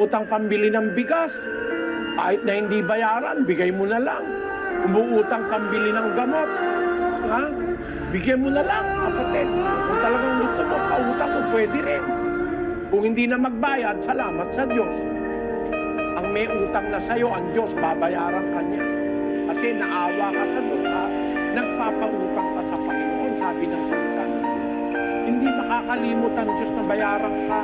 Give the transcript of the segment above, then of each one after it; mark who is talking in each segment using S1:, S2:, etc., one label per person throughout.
S1: umuutang pambili ng bigas. Kahit na hindi bayaran, bigay mo na lang. Umuutang pambili ng gamot. Ha? Bigyan mo na lang, kapatid. Kung talagang gusto mo, pautang mo, pwede rin. Kung hindi na magbayad, salamat sa Diyos. Ang may utang na sa'yo, ang Diyos, babayaran ka niya. Kasi naawa ka sa dukha, nagpapautang ka sa Panginoon, sabi ng salita. Hindi makakalimot ang Diyos na bayaran ka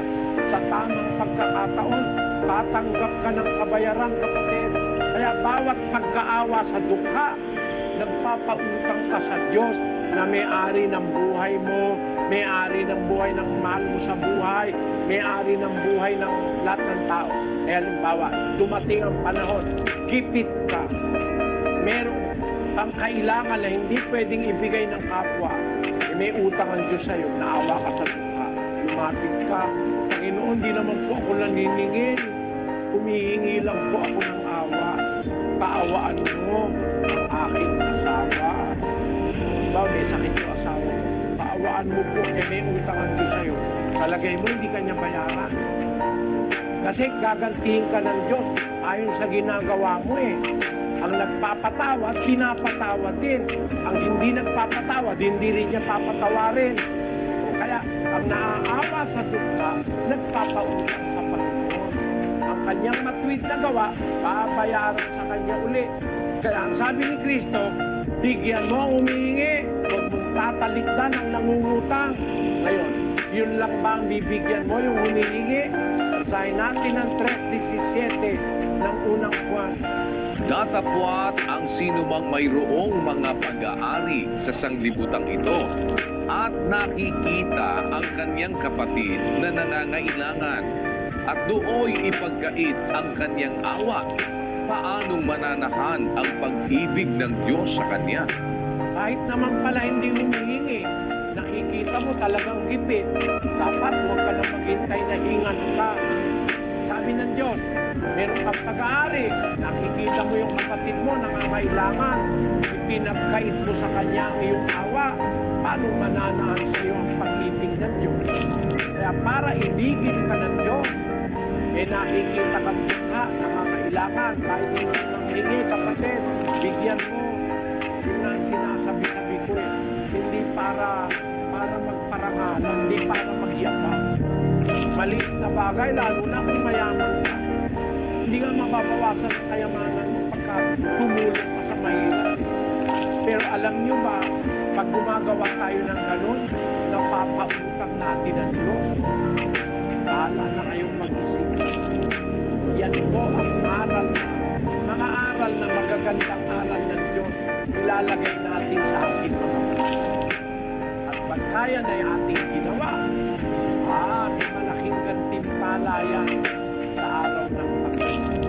S1: sa tamang pagkakataon. Tatanggap ka ng kabayaran, kapatid. Kaya bawat pagkaawa sa dukha, nagpapautang ka sa Diyos na may-ari ng buhay mo, may-ari ng buhay ng mahal mo sa buhay, may-ari ng buhay ng lahat ng tao. Eh halimbawa, dumating ang panahon, kipit ka, meron kang kailangan na hindi pwedeng ibigay ng kapwa, eh may utang ang Diyos sa'yo, naawa ka sa dukha, lumapit ka, Panginoon, di naman po ako naniningil, humihingi lang po ako ng awa, kaawaan mo ang aking asawa. Diba, may sakit yung asawa mo, kaawaan mo po, eh may utang ang Diyos sa'yo, palagay mo hindi kanya bayaran. Kasi gagantihin ka ng Diyos ayon sa ginagawa mo eh. Ang nagpapatawad, pinapatawad din. Ang hindi nagpapatawad, hindi rin niya papatawarin. Kaya ang naaawa sa dukha, nagpapautang sa Panginoon. Ang kanyang matuwid na gawa, babayaran sa kanya uli. Kaya ang sabi ni Kristo, bigyan mo ang humihingi, huwag mong tatalikdan ang nangungutang. Ngayon, yun lang ba ang bibigyan mo, yung humihingi? Basahin natin ang 3:17 ng unang buwan.
S2: Datapwat ang sinumang mayroong mga pag-aari sa sanglibutang ito at nakikita ang kanyang kapatid na nangangailangan at dooy ipagkait ang kanyang awa, paanong mananahan ang pag-ibig ng Diyos sa kanya?
S1: Kahit naman pala hindi humihingi, nakikita mo talagang gipit, dapat huwag ka na maghintay na hingan ka. Sabi ng Diyos, meron kang pag-aari, nakikita mo yung kapatid mo nangangailangan, ipinagkait mo sa kanya ang iyong awa, paano mananahan sa iyo ang pag-ibig ng Diyos? Kaya para ibigin ka ng Diyos, eh nakikita kang dukha, nangangailangan, kahit hindi nang hingi, kapatid, bigyan mo. Yun na ang sinasabi-sabi ko eh. Hindi para magparangalan, hindi para magyabang. Maliit na bagay, lalo na kung mayaman ka. Hindi nga mababawasan ang kayamanan mo pagka tumulong ka sa mahirap. Pero alam nyo ba, pag gumagawa tayo ng ganun, napapautang natin ang Diyos. Bahala na kayong mag-isip. Yan po ang aral na, mga aral na magagandang aral ng Diyos, ilalagay natin sa ating mga at pagkaya na yung ating ginawa, may malaking gantimpala yan sa araw ng Panginoon.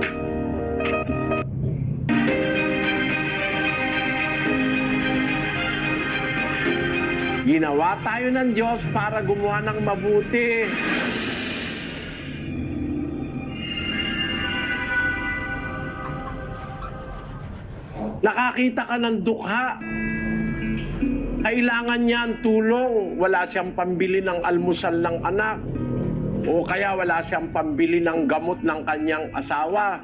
S1: Ginawa tayo ng Diyos para gumawa ng mabuti. Nakakita ka ng dukha. Kailangan niya ang tulong. Wala siyang pambili ng almusal ng anak. O kaya wala siyang pambili ng gamot ng kanyang asawa.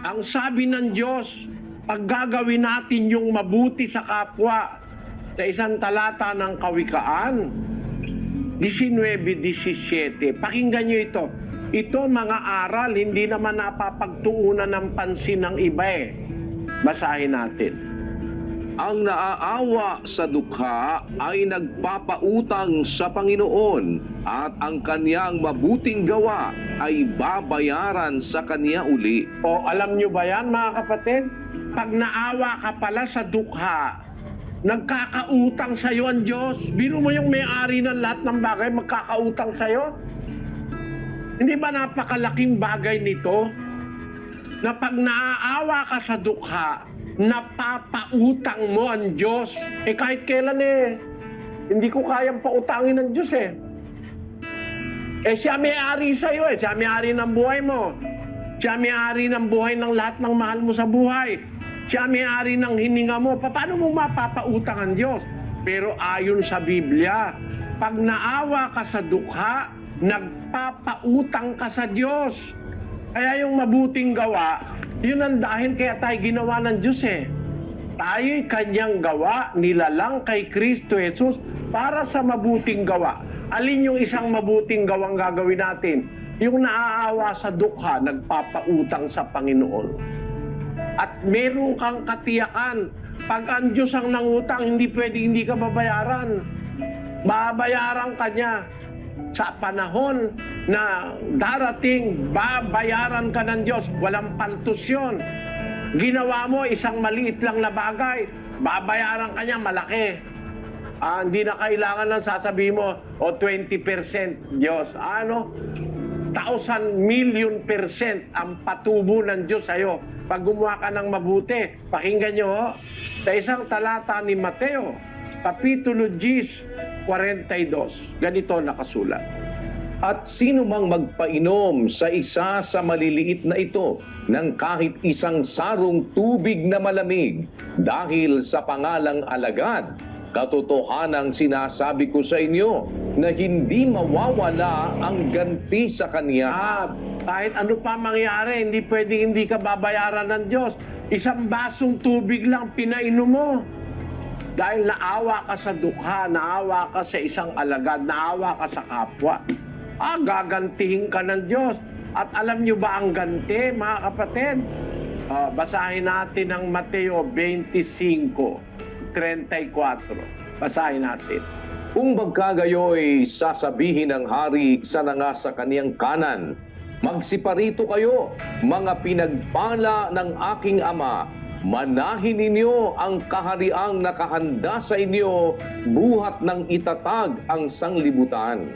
S1: Ang sabi ng Diyos, pag gagawin natin yung mabuti sa kapwa, sa isang talata ng Kawikaan, 19:17. Pakinggan niyo ito. Ito mga aral, hindi naman napapagtuunan ng pansin ng iba eh. Basahin natin.
S2: Ang naaawa sa dukha ay nagpapautang sa Panginoon at ang kaniyang mabuting gawa ay babayaran sa kanya uli.
S1: O alam nyo ba yan mga kapatid? Pag naawa ka pala sa dukha, nagkakautang sa iyo ang Diyos. Biro mo yung may-ari ng lahat ng bagay, magkakautang sa iyo. Hindi ba napakalaking bagay nito? Na pag naaawa ka sa dukha, napapautang mo ang Diyos. Eh kahit kailan eh, hindi ko kayang pautangin ng Diyos eh. Eh siya may-ari sa iyo eh, siya may-ari ng buhay mo. Siya may-ari ng buhay ng lahat ng mahal mo sa buhay. Siya may-ari ng hininga mo. Paano mo mapapautang ang Diyos? Pero ayon sa Biblia, pag naawa ka sa dukha, nagpapautang ka sa Diyos. Kaya yung mabuting gawa, yun ang dahil kaya tayo ginawa ng Diyos eh. Tayo'y kanyang gawa, nilalang kay Kristo Jesus para sa mabuting gawa. Alin yung isang mabuting gawang gagawin natin? Yung naaawa sa dukha, nagpapautang sa Panginoon. At meron kang katiyakan, pag ang Diyos ang nangutang, hindi pwede hindi ka babayaran. Babayaran ka niya. Sa panahon na darating, babayaran ka ng Diyos. Walang paltos yun. Ginawa mo isang maliit lang na bagay, babayaran ka niya malaki. Hindi na kailangan lang sasabihin mo, 20% Diyos. 1,000,000,000% ang patubo ng Diyos sa'yo. Pag gumawa ka ng mabuti, pakinggan nyo sa isang talata ni Mateo, Kapitulo 10:42. Ganito nakasulat.
S2: At sino mang magpainom sa isa sa maliliit na ito ng kahit isang sarong tubig na malamig dahil sa pangalang alagad, katotohanang sinasabi ko sa inyo na hindi mawawala ang ganti sa kanya.
S1: Kahit ano pa mangyari, hindi pwedeng hindi ka babayaran ng Diyos. Isang basong tubig lang pinainom mo. Dahil naawa ka sa dukha, naawa ka sa isang alagad, naawa ka sa kapwa. Gagantihin ka ng Diyos. At alam nyo ba ang ganti, mga kapatid? Basahin natin ang Mateo 25:34. Basahin natin.
S2: Kung magkagayoy, sasabihin ng hari sa nangasa kaniyang kanan, magsiparito kayo, mga pinagpala ng aking ama, manahin ninyo ang kahariang nakahanda sa inyo buhat ng itatag ang sanglibutan.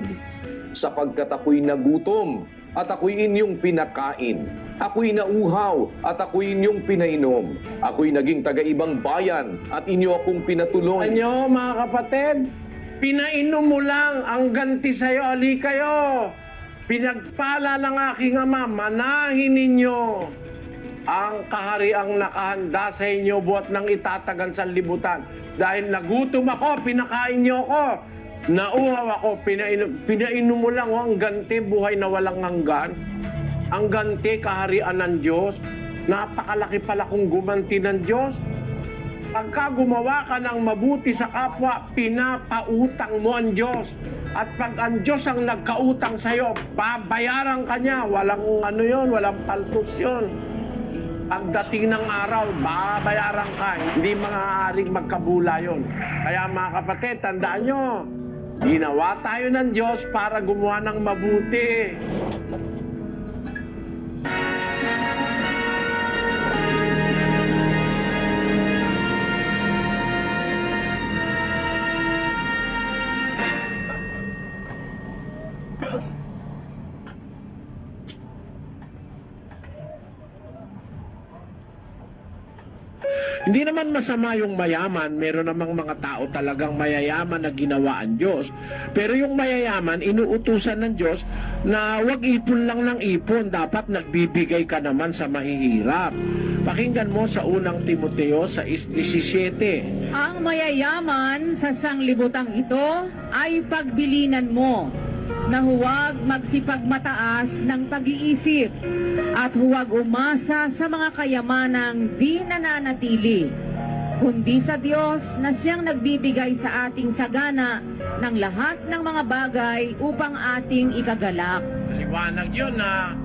S2: Sapagkat ako'y nagutom at ako'y inyong pinakain. Ako'y nauhaw at ako'y inyong pinainom. Ako'y naging taga-ibang bayan at inyo akong pinatuloy.
S1: Ano, mga kapatid? Pinainom mo lang ang ganti sa'yo. Ali kayo. Pinagpala ng aking ama, manahin ninyo ang kahariang nakahanda sa inyo buhat ng itatagan sa libutan. Dahil nagutom ako, pinakain niyo ako. Nauhaw ako, pinainom mo lang ang ganti, buhay na walang hanggan. Ang ganti, kaharian ng Diyos. Napakalaki pala kung gumanti ng Diyos. Pagka gumawa ka ng mabuti sa kapwa, pinapautang mo ang Diyos. At pag ang Diyos ang nagkautang sa'yo, babayaran ka niya. Walang walang paltos yun. Pagdating ng araw, babayaran ka. Hindi maaaring magkabula yun. Kaya mga kapatid, tandaan nyo, ginawa tayo ng Diyos para gumawa ng mabuti. Hindi naman masama yung mayaman, meron namang mga tao talagang mayayaman na ginawa ang Diyos. Pero yung mayayaman, inuutusan ng Diyos na wag ipon lang ng ipon, dapat nagbibigay ka naman sa mahihirap. Pakinggan mo sa unang Timoteo 6:17.
S3: Ang mayayaman sa sanglibutang ito ay pagbilinan mo na huwag magsipagmataas ng pag-iisip at huwag umasa sa mga kayamanang di nananatili, kundi sa Diyos na siyang nagbibigay sa ating sagana ng lahat ng mga bagay upang ating ikagalak.
S1: Liwanag yun na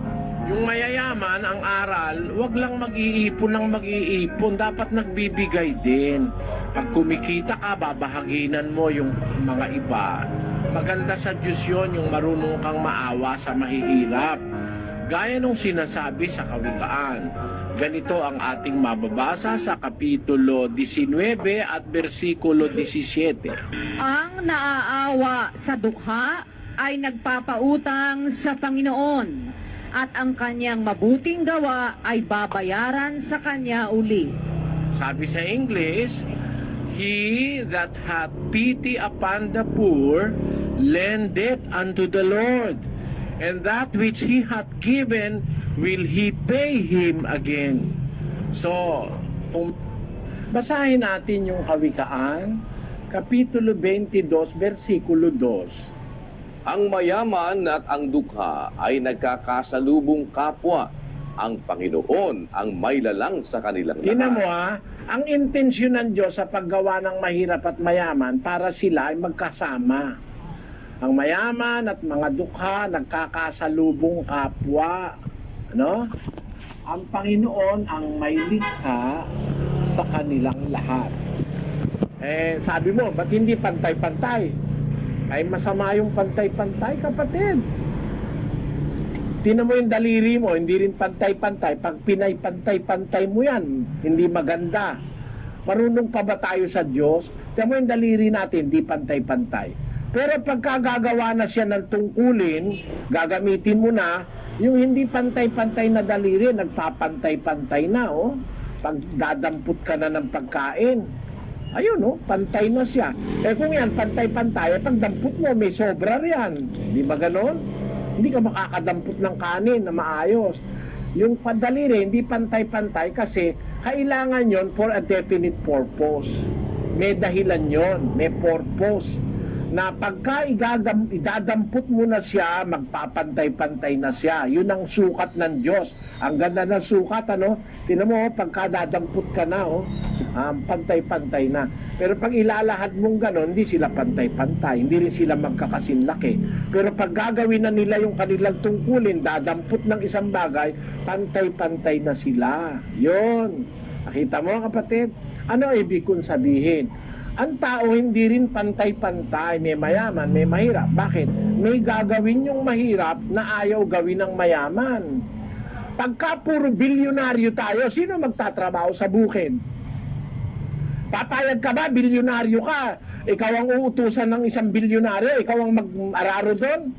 S1: yung mayayaman, ang aral, wag lang mag-iipon ng mag-iipon, dapat nagbibigay din. Pag kumikita ka, babahaginan mo yung mga iba. Maganda sa Diyos yun, yung marunong kang maawa sa mahihirap. Gaya nung sinasabi sa Kawikaan. Ganito ang ating mababasa sa Kapitulo 19 at versikulo 17.
S3: Ang naaawa sa dukha ay nagpapautang sa Panginoon, at ang kanyang mabuting gawa ay babayaran sa kanya uli.
S1: Sabi sa English, He that hath pity upon the poor lendeth unto the Lord, and that which he hath given will he pay him again. So, basahin natin yung Kawikaan, Kapitulo 22, versikulo 2.
S2: Ang mayaman at ang dukha ay nagkakasalubong kapwa. Ang Panginoon ang mailalang sa kanilang
S1: Tingnan mo
S2: lahat.
S1: ang intensyon ng Diyos sa paggawa ng mahirap at mayaman para sila ay magkasama. Ang mayaman at mga dukha nagkakasalubong kapwa. Ano? Ang Panginoon ang may likha sa kanilang lahat. Sabi mo, ba't hindi pantay-pantay? Ay masama yung pantay-pantay, kapatid. Tingnan mo yung daliri mo, hindi rin pantay-pantay. Pag pinay-pantay-pantay mo yan, hindi maganda. Marunong pa ba tayo sa Diyos? Tingnan mo yung daliri natin, hindi pantay-pantay. Pero pagka gagawa na siya ng tungkulin, gagamitin mo na, yung hindi pantay-pantay na daliri, nagpapantay-pantay na, oh. Pag dadampot ka na ng pagkain, ayun, oh, pantay na siya. Kung yan, pantay-pantay, pag dampot mo, may sobra riyan. Di ba ganon? Hindi ka makakadampot ng kanin na maayos. Yung padaliri, hindi pantay-pantay kasi kailangan yon for a definite purpose. May dahilan yon, may purpose. Na pagka idadampot mo na siya, magpapantay-pantay na siya. Yun ang sukat ng Diyos. Ang ganda ng sukat, ano? Tingnan mo, pagka dadampot ka na, pantay-pantay na. Pero pag ilalahad mong ganon, hindi sila pantay-pantay. Hindi rin sila magkakasinlaki. Pero pag gagawin na nila yung kanilang tungkulin, dadampot ng isang bagay, pantay-pantay na sila. Yun. Nakita mo, kapatid? Ano ibig kong sabihin? Ang tao hindi rin pantay-pantay, may mayaman, may mahirap. Bakit? May gagawin yung mahirap na ayaw gawin ng mayaman. Pagka puro bilyonaryo tayo, sino magtatrabaho sa bukid? Papayag ka ba, bilyonaryo ka? Ikaw ang uutusan ng isang bilyonaryo, ikaw ang mag-araro doon?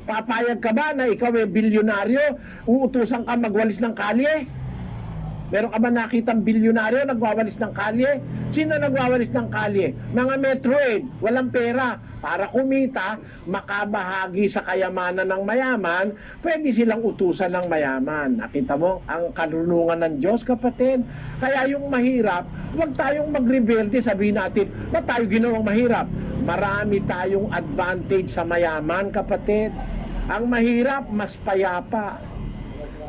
S1: Papayag ka ba na ikaw ay bilyonaryo, uutusan ka magwalis ng kalye? Meron ka ba nakitang bilyonaryo nagwawalis ng kalye? Sino nagwawalis ng kalye? Mga Metroid, walang pera. Para kumita, makabahagi sa kayamanan ng mayaman, pwede silang utusan ng mayaman. Nakita mo, ang karunungan ng Diyos, kapatid. Kaya yung mahirap, huwag tayong magrebelde, sabihin natin, ba't tayo ginawang mahirap? Marami tayong advantage sa mayaman, kapatid. Ang mahirap, mas payapa.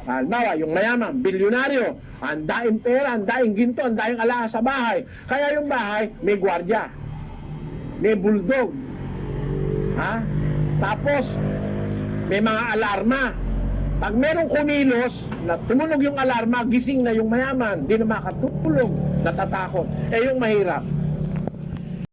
S1: Halimbawa, yung mayaman, bilyonaryo, ang daing pera, ang daing ginto, ang daing alahas sa bahay. Kaya yung bahay, may gwardiya, may bulldog. Ha? Tapos, may mga alarma. Pag merong kumilos, na tumunog yung alarma, gising na yung mayaman, di na makatulog, natatakot. Yung mahirap,